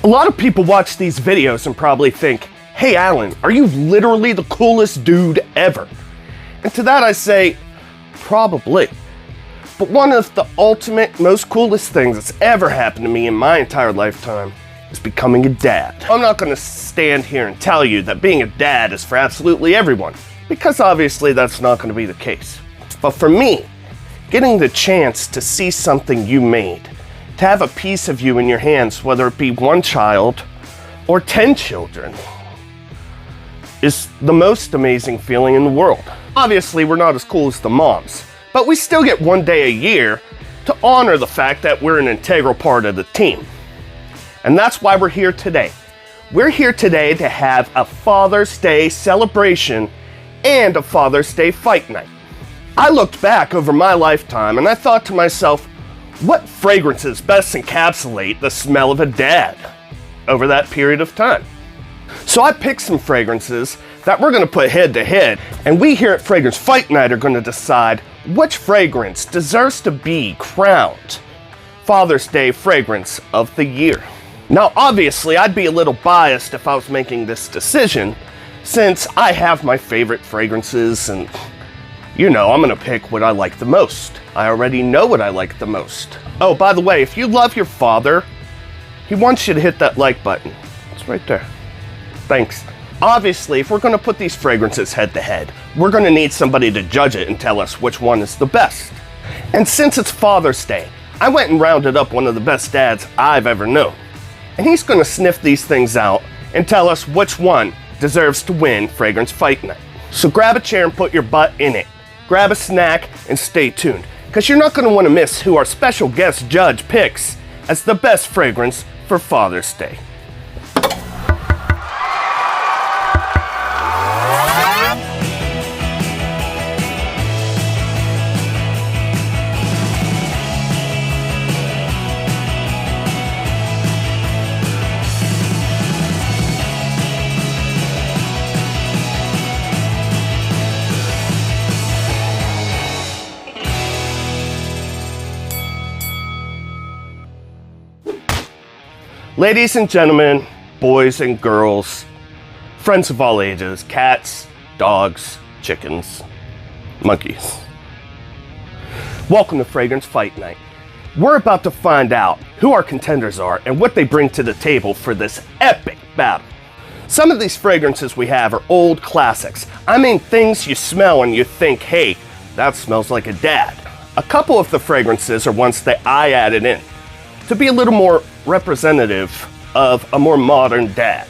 A lot of people watch these videos and probably think, hey Alan, are you literally the coolest dude ever? And to that I say, probably. But one of the ultimate, most coolest things that's ever happened to me in my entire lifetime is becoming a dad. I'm not going to stand here and tell you that being a dad is for absolutely everyone, because obviously that's not going to be the case. But for me, getting the chance to see something you made, to have a piece of you in your hands, whether it be one child or 10 children, is the most amazing feeling in the world. Obviously, we're not as cool as the moms, but we still get one day a year to honor the fact that we're an integral part of the team. And that's why we're here today. We're here today to have a Father's Day celebration and a Father's Day fight night. I looked back over my lifetime and I thought to myself, what fragrances best encapsulate the smell of a dad over that period of time? So I picked some fragrances that we're going to put head to head, and we here at Fragrance Fight Night are going to decide which fragrance deserves to be crowned Father's Day fragrance of the year. Now obviously I'd be a little biased if I was making this decision, since I have my favorite fragrances and you know, I'm gonna pick what I like the most. I already know what I like the most. Oh, by the way, if you love your father, he wants you to hit that like button. It's right there. Thanks. Obviously, if we're gonna put these fragrances head to head, we're gonna need somebody to judge it and tell us which one is the best. And since it's Father's Day, I went and rounded up one of the best dads I've ever known. And he's gonna sniff these things out and tell us which one deserves to win Fragrance Fight Night. So grab a chair and put your butt in it. Grab a snack and stay tuned, because you're not going to want to miss who our special guest judge picks as the best fragrance for Father's Day. Ladies and gentlemen, boys and girls, friends of all ages, cats, dogs, chickens, monkeys. Welcome to Fragrance Fight Night. We're about to find out who our contenders are and what they bring to the table for this epic battle. Some of these fragrances we have are old classics. I mean things you smell and you think, hey, that smells like a dad. A couple of the fragrances are ones that I added in to be a little more representative of a more modern dad.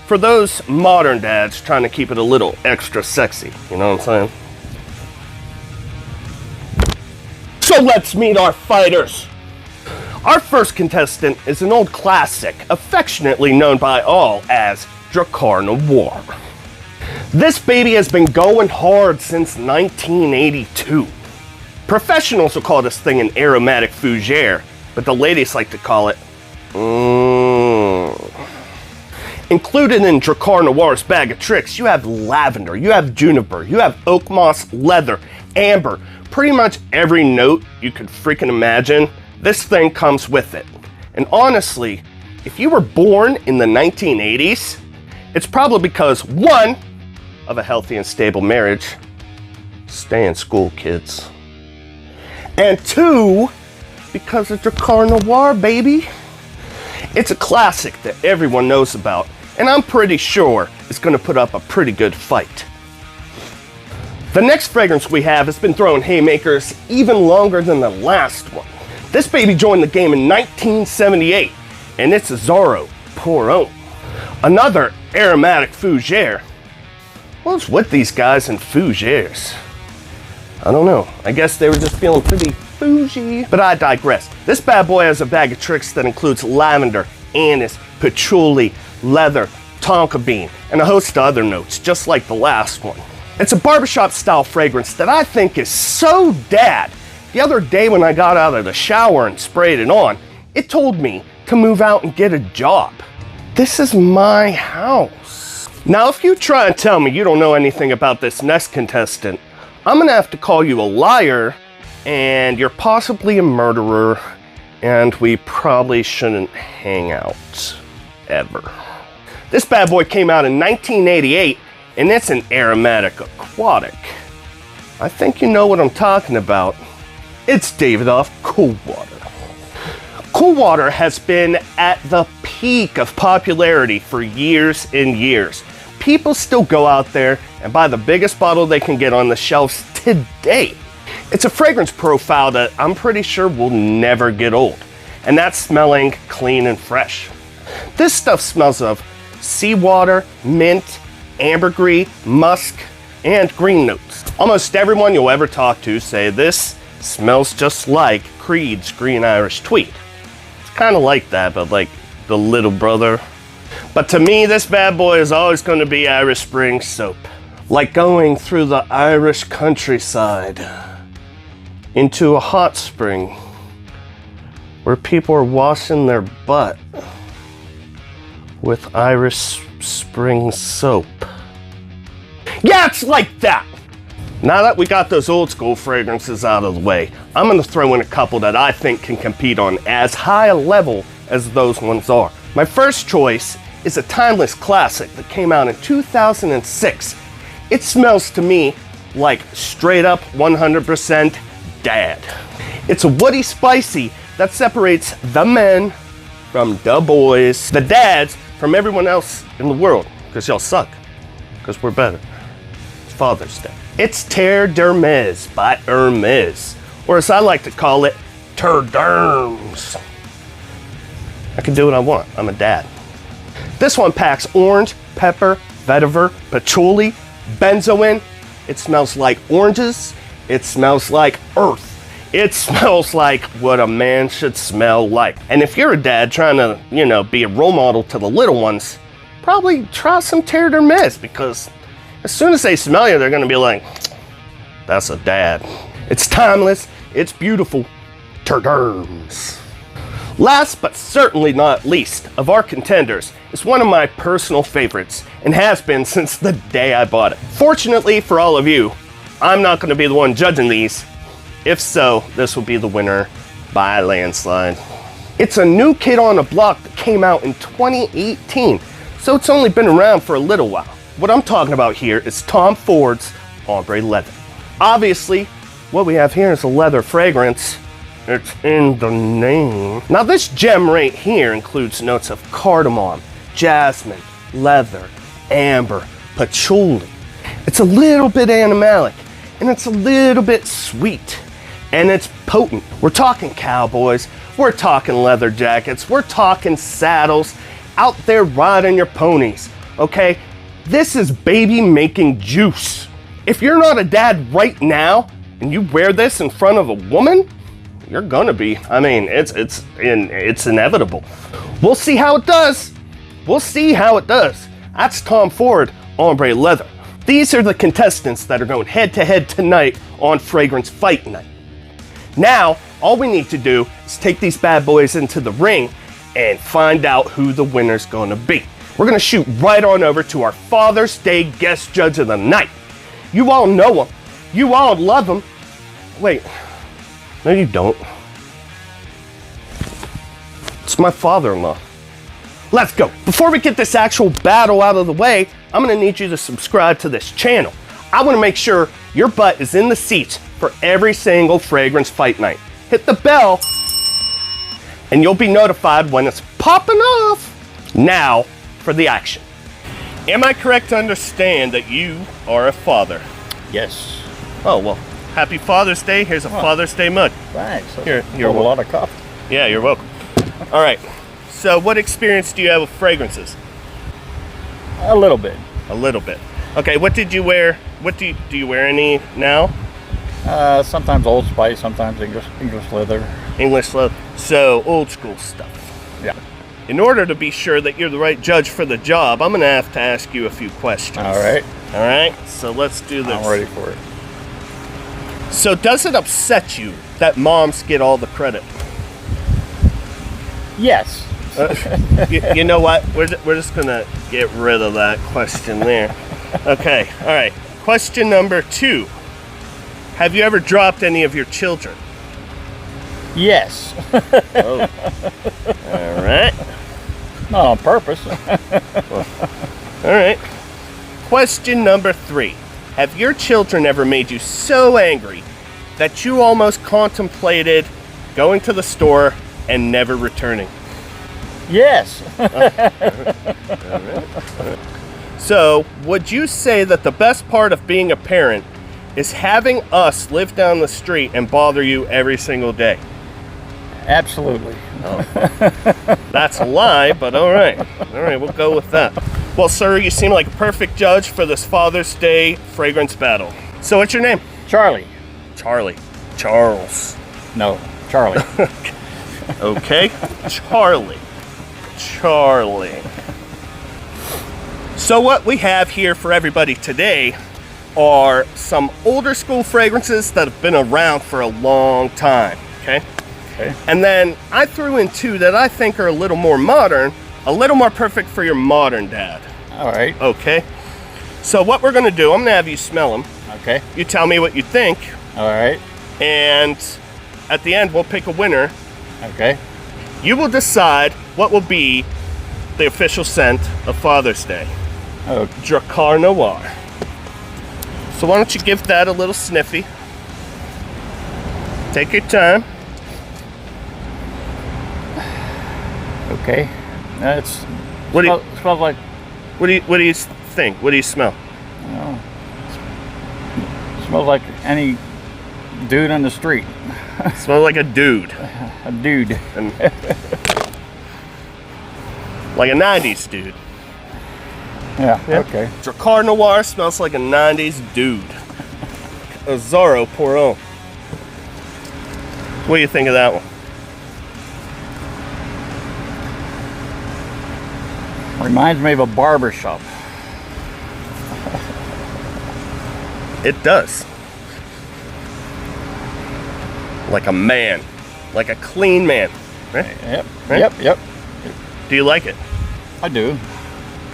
For those modern dads trying to keep it a little extra sexy, you know what I'm saying? So let's meet our fighters. Our first contestant is an old classic, affectionately known by all as Drakkar Noir. This baby has been going hard since 1982. Professionals will call this thing an aromatic fougere, but the ladies like to call it Included in Drakkar Noir's bag of tricks, you have lavender, you have juniper, you have oak moss, leather, amber, pretty much every note you could freaking imagine. This thing comes with it. And honestly, if you were born in the 1980s, it's probably because, one, of a healthy and stable marriage. Stay in school, kids. And two, because of Drakkar Noir, baby. It's a classic that everyone knows about, and I'm pretty sure it's going to put up a pretty good fight. The next fragrance we have has been throwing haymakers even longer than the last one. This baby joined the game in 1978, and it's Azzaro Pour Homme. Another aromatic fougere. What's with these guys and fougères? I don't know. I guess they were just feeling pretty bougie. But I digress. This bad boy has a bag of tricks that includes lavender, anise, patchouli, leather, tonka bean, and a host of other notes, just like the last one. It's a barbershop style fragrance that I think is so dad. The other day when I got out of the shower and sprayed it on, it told me to move out and get a job. This is my house. Now, if you try and tell me you don't know anything about this next contestant, I'm gonna have to call you a liar, and you're possibly a murderer, and we probably shouldn't hang out. ever. This bad boy came out in 1988, and it's an aromatic aquatic. I think you know what I'm talking about. It's Davidoff Cool Water. Cool Water has been at the peak of popularity for years and years. People still go out there and buy the biggest bottle they can get on the shelves today. It's a fragrance profile that I'm pretty sure will never get old, and that's smelling clean and fresh. This stuff smells of seawater, mint, ambergris, musk, and green notes. Almost everyone you'll ever talk to say this smells just like Creed's Green Irish Tweed. It's kind of like that, but like the little brother. But to me, this bad boy is always going to be Irish Spring soap. Like going through the Irish countryside into a hot spring where people are washing their butt with Irish Spring soap. Yeah, it's like that! Now that we got those old school fragrances out of the way, I'm gonna throw in a couple that I think can compete on as high a level as those ones are. My first choice is a timeless classic that came out in 2006. It smells to me like straight up 100% dad. It's a woody spicy that separates the men from the boys, the dads from everyone else in the world, because y'all suck, because we're better. It's Father's Day. It's Terre D'hermes by Hermes, or as I like to call it, Terre D'hermes. I can do what I want. I'm a dad. This one packs orange, pepper, vetiver, patchouli, benzoin. It smells like oranges. It smells like earth. It smells like what a man should smell like. And if you're a dad trying to, be a role model to the little ones, probably try some Terre D'hermes, because as soon as they smell you, they're gonna be like, that's a dad. It's timeless, it's beautiful, Terre D'hermes. Last but certainly not least of our contenders is one of my personal favorites, and has been since the day I bought it. Fortunately for all of you, I'm not gonna be the one judging these. If so, this will be the winner by a landslide. It's a new kid on the block that came out in 2018, so it's only been around for a little while. What I'm talking about here is Tom Ford's Ombré Leather. Obviously, what we have here is a leather fragrance. It's in the name. Now this gem right here includes notes of cardamom, jasmine, leather, amber, patchouli. It's a little bit animalic, and it's a little bit sweet, and it's potent. We're talking cowboys, we're talking leather jackets, we're talking saddles, out there riding your ponies, okay? This is baby making juice. If you're not a dad right now, and you wear this in front of a woman, you're gonna be. I mean, it's inevitable. We'll see how it does. We'll see how it does. That's Tom Ford Ombré Leather. These are the contestants that are going head to head tonight on Fragrance Fight Night. Now, all we need to do is take these bad boys into the ring and find out who the winner's gonna be. We're gonna shoot right on over to our Father's Day guest judge of the night. You all know him. You all love him. Wait, no you don't. It's my father-in-law. Let's go. Before we get this actual battle out of the way, I'm gonna need you to subscribe to this channel. I wanna make sure your butt is in the seats for every single Fragrance Fight Night. Hit the bell, and you'll be notified when it's popping off. Now, for the action. Am I correct to understand that you are a father? Yes. Oh, well, happy Father's Day. Here's a Father's Day mug. Thanks. Here, you're a lot of coffee. Yeah, you're welcome. All right. So what experience do you have with fragrances? A little bit. A little bit. Okay, what did you wear? What do you wear any now? Sometimes Old Spice, sometimes English leather. English leather. So old school stuff. Yeah. In order to be sure that you're the right judge for the job, I'm gonna have to ask you a few questions. All right. All right, so let's do this. I'm ready for it. So does it upset you that moms get all the credit? Yes. You know what? We're just gonna get rid of that question there. Okay, all right. Question number 2. Have you ever dropped any of your children? Yes. Oh. All right. Not on purpose. All right. Question number 3. Have your children ever made you so angry that you almost contemplated going to the store and never returning? Yes. So, would you say that the best part of being a parent is having us live down the street and bother you every single day? Absolutely. That's a lie, but all right. All right, we'll go with that. Well, sir, you seem like a perfect judge for this Father's Day fragrance battle. So what's your name? Charlie. Charlie. Charles. No, Charlie. Okay. Charlie. Charlie. So what we have here for everybody today are some older school fragrances that have been around for a long time, okay? Okay. And then I threw in 2 that I think are a little more modern, a little more perfect for your modern dad. All right. Okay. So what we're gonna do, I'm gonna have you smell them. Okay. You tell me what you think, All right. and at the end we'll pick a winner. Okay. You will decide what will be the official scent of Father's Day. Oh, Drakkar Noir. So why don't you give that a little sniffy? Take your time. okay. That's What do you smells like what do you think? What do you smell? smells like any dude on the street. Smells like a dude. A dude. And like a 90s dude. Yeah. Yeah. Okay. Drakkar Noir smells like a 90s dude. Azzaro Pour Homme. What do you think of that one? Reminds me of a barber shop. It does. Like a man. Like a clean man. Right? Yep. Right? Yep. Do you like it? I do.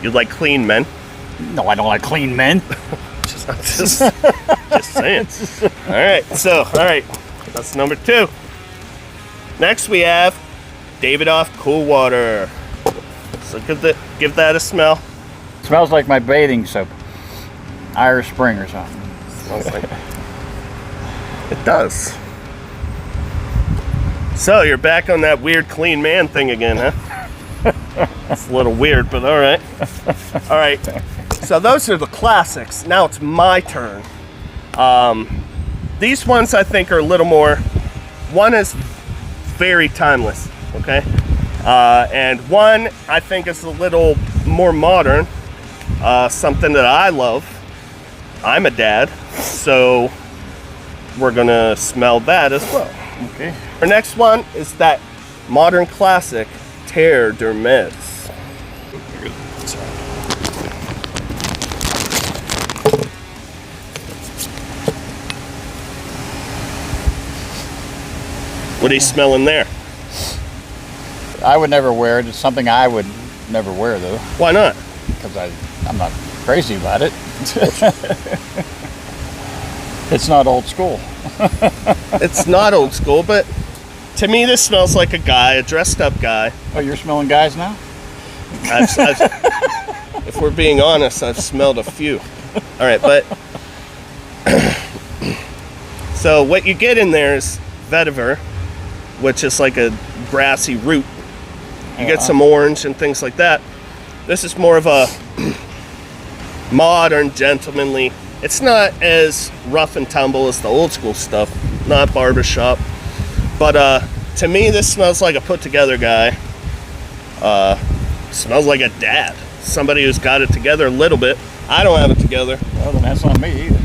You like clean men? No, I don't like clean men. Just saying. All right, that's number 2. Next we have Davidoff Cool Water. So give that a smell. Smells like my bathing soap. Irish Spring or something. Smells like it does. So you're back on that weird clean man thing again, huh? It's a little weird, but all right. All right. So those are the classics. Now it's my turn. These ones I think are a little more. One is very timeless, okay? And one I think is a little more modern. Something that I love. I'm a dad, so we're gonna smell that as well. Okay. Our next one is that modern classic, Terre D'hermes. What are you smelling there? I would never wear it. It's something I would never wear though, Why not? because I'm not crazy about it. It's not old school. It's not old school, but to me this smells like a guy, a dressed up guy. Oh, you're smelling guys now? If we're being honest, I've smelled a few. All right, but so what you get in there is vetiver, which is like a grassy root. You get some orange and things like that. This is more of a modern, gentlemanly. It's not as rough and tumble as the old school stuff, not barbershop. But to me, this smells like a put together guy. Smells like a dad. Somebody who's got it together a little bit. I don't have it together. Well, then that's not me either.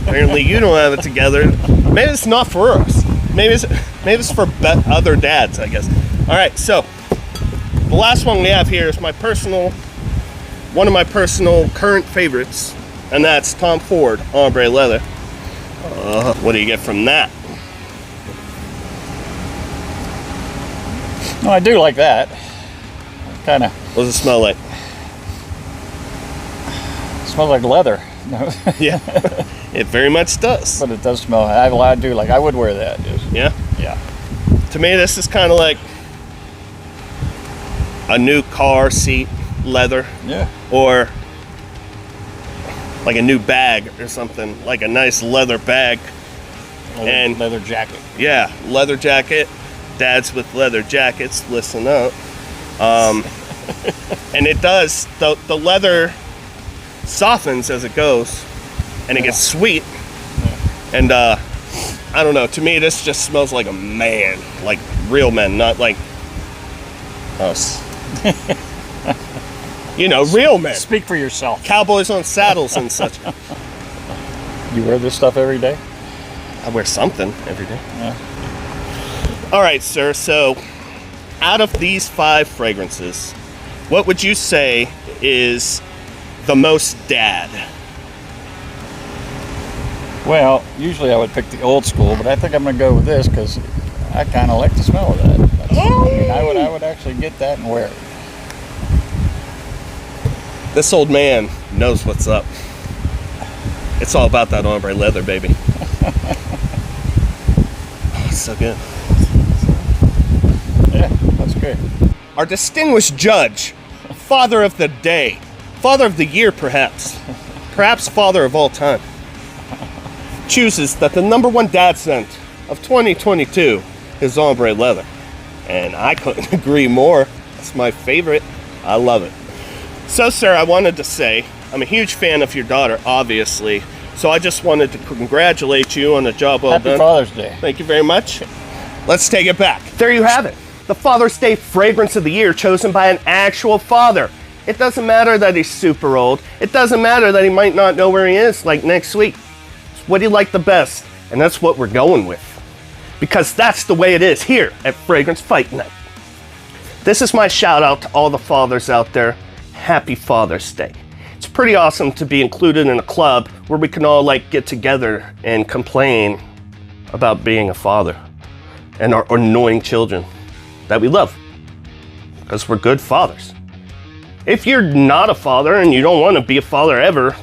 Apparently you don't have it together. Maybe it's not for us. Maybe it's for other dads, I guess. All right, so the last one we have here is one of my personal current favorites, and that's Tom Ford Ombré Leather. What do you get from that? No, I do like that. Kind of What does it smell like? smells like leather. No. Yeah, it very much does. But it does smell. I do like. I would wear that. Yes. Yeah. Yeah. To me, this is kind of like a new car seat leather. Yeah. Or like a new bag or something, like a nice leather bag. And leather jacket. Yeah, leather jacket. Dads with leather jackets, listen up. And it does, the leather softens as it goes, and it gets sweet. And I don't know, to me this just smells like a man, like real men, not like us. You know, real men. Speak for yourself. Cowboys on saddles and such. You wear this stuff every day? I wear something every day. Yeah. All right, sir, so out of these 5 fragrances, what would you say is the most dad? Well, usually I would pick the old school, but I think I'm going to go with this because I kind of like the smell of that. I would actually get that and wear it. This old man knows what's up. It's all about that ombre leather, baby. Oh, it's so good. Yeah, that's great. Our distinguished judge, father of the day, father of the year perhaps, perhaps father of all time, chooses that the #1 dad scent of 2022 is ombre leather. And I couldn't agree more. It's my favorite. I love it. So, sir, I wanted to say, I'm a huge fan of your daughter, obviously. So I just wanted to congratulate you on a job well done. Happy Father's Day. Thank you very much. Let's take it back. There you have it. The Father's Day fragrance of the year chosen by an actual father. It doesn't matter that he's super old. It doesn't matter that he might not know where he is, like next week. It's what he liked the best, and that's what we're going with. Because that's the way it is here at Fragrance Fight Night. This is my shout out to all the fathers out there. Happy Father's Day. It's pretty awesome to be included in a club where we can all get together and complain about being a father and our annoying children that we love because we're good fathers. If you're not a father and you don't want to be a father ever,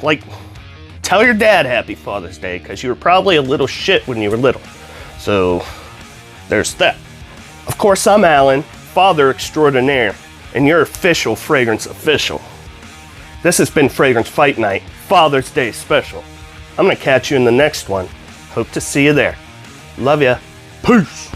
tell your dad Happy Father's Day because you were probably a little shit when you were little. So there's that. Of course, I'm Alan, father extraordinaire, and your official fragrance official. This has been Fragrance Fight Night, Father's Day special. I'm gonna catch you in the next one. Hope to see you there. Love ya. Peace.